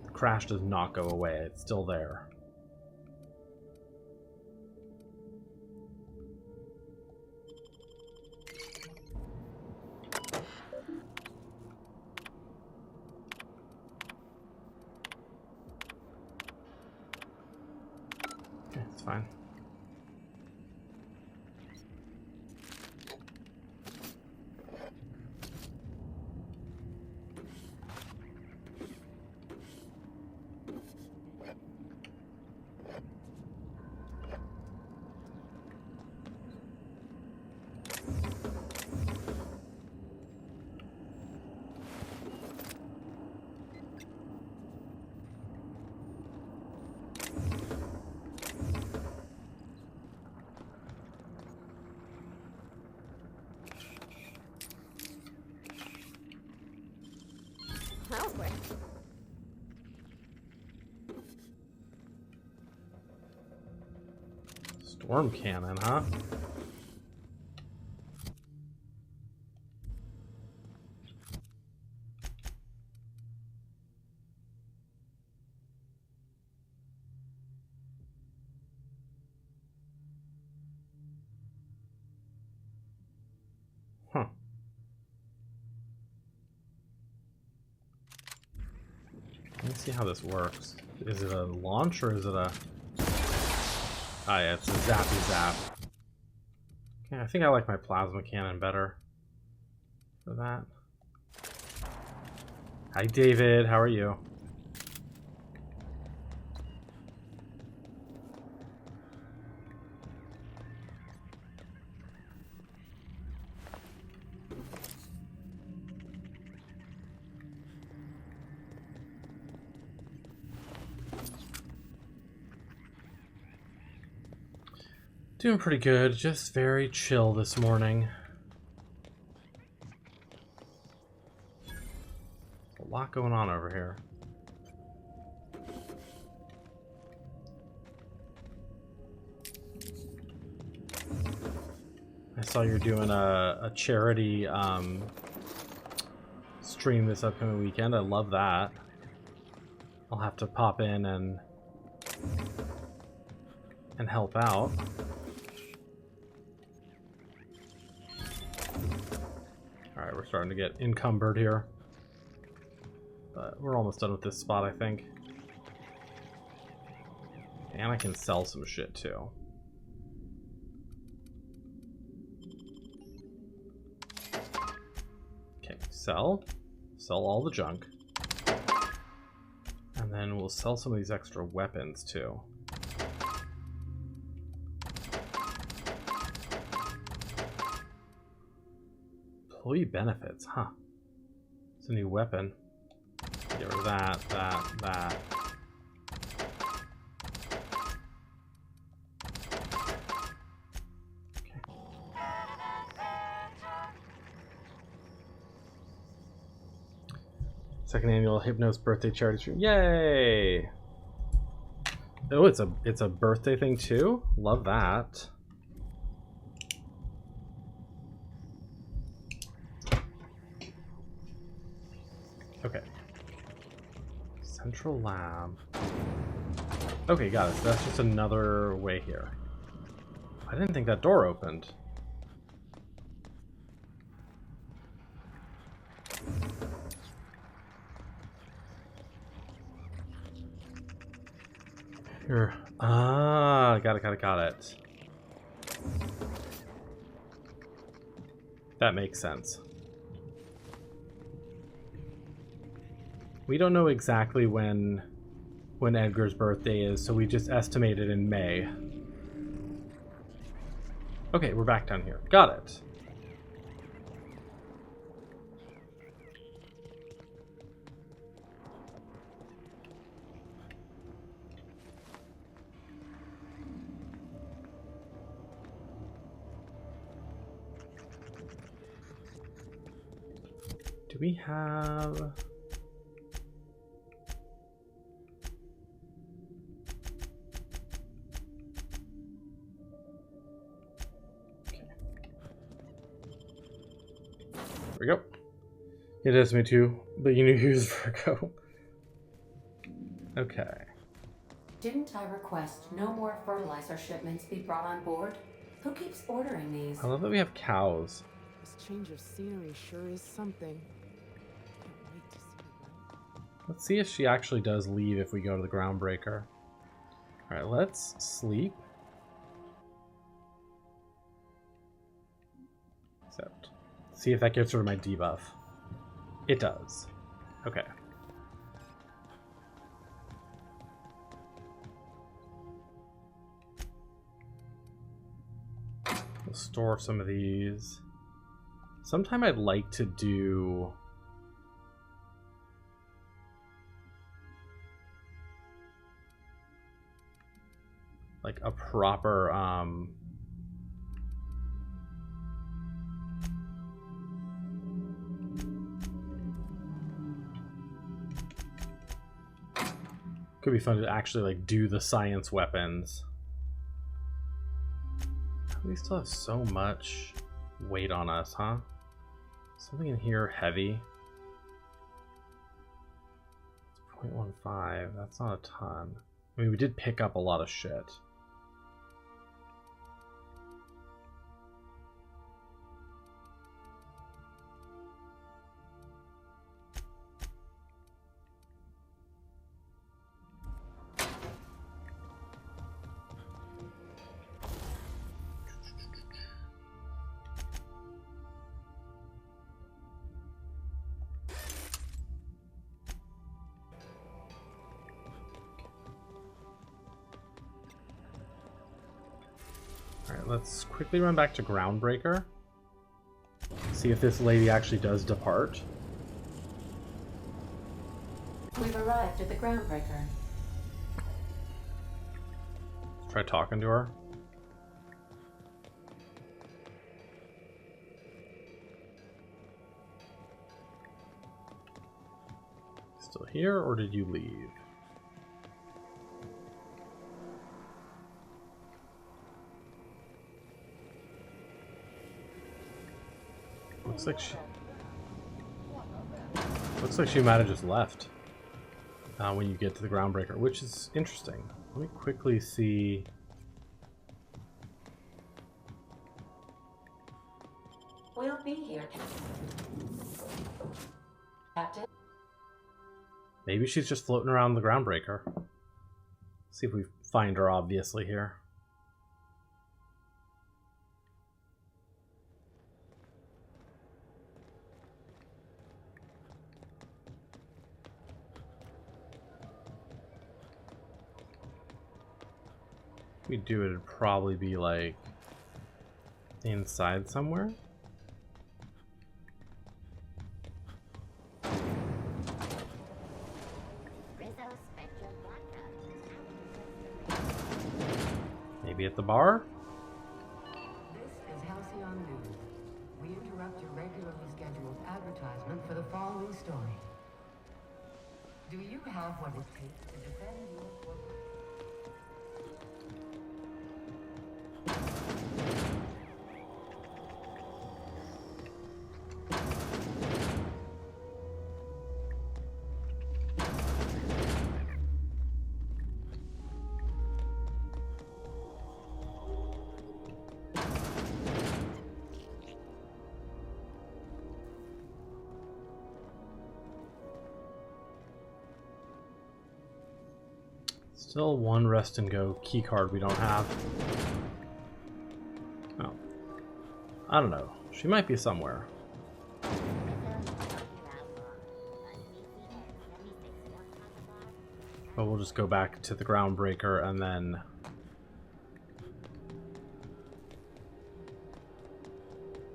The crash does not go away, it's still there. It's fine. that was quick. Storm cannon, huh? Huh. Let me see how this works. Is it a launch or is it a... Ah, yeah, it's a zappy zap. Okay, I think I like my plasma cannon better for that. Hi, David. How are you? Doing pretty good, just very chill this morning. A lot going on over here. I saw you're doing a charity stream this upcoming weekend. I love that. I'll have to pop in and help out. Alright, we're starting to get encumbered here. But we're almost done with this spot, I think. And I can sell some shit, too. Okay, sell. Sell all the junk. And then we'll sell some of these extra weapons, too. Employee benefits, huh? It's a new weapon. Get rid of that, that. Okay. Second annual Hypnos birthday charity stream. Yay! Oh, it's a birthday thing too? Love that. Okay. Central lab. Okay, got it. So that's just another way here. I didn't think that door opened. Here. Ah, got it. That makes sense. We don't know exactly when Edgar's birthday is, so we just estimated in May. Okay, we're back down here. Got it. Do we have... There we go. It is me too, but you knew he was Virgo. Okay. Didn't I request no more fertilizer shipments be brought on board? Who keeps ordering these? I love that we have cows. This change of scenery sure is something. Can't wait to see it, right? Let's see if she actually does leave if we go to the Groundbreaker. Alright, let's sleep. Except, see if that gives her my debuff. It does. Okay. We'll store some of these. Sometime I'd like to do... like a proper, Could be fun to actually like do the science weapons. We still have so much weight on us, huh? Something in here heavy. 0.15, that's not a ton. I mean, we did pick up a lot of shit. Alright, let's quickly run back to Groundbreaker. See if this lady actually does depart. We've arrived at the Groundbreaker. Try talking to her. Still here, or did you leave? Looks like she might have just left when you get to the Groundbreaker, which is interesting. Let me quickly see. We'll be here, Captain. Maybe she's just floating around the Groundbreaker. See if we find her obviously here. If we do it, it'd probably be like inside somewhere. Maybe at the bar? This is Halcyon News. We interrupt your regularly scheduled advertisement for the following story. Do you have what it takes to defend your corporate... Still one rest and go key card we don't have. Oh. I don't know. She might be somewhere. But we'll just go back to the Groundbreaker and then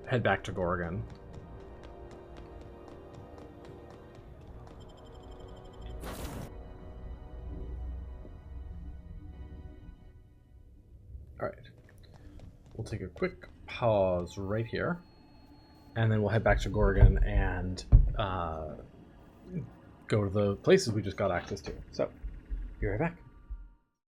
head back to Gorgon. Alright, we'll take a quick pause right here, and then we'll head back to Gorgon and go to the places we just got access to. So, be right back.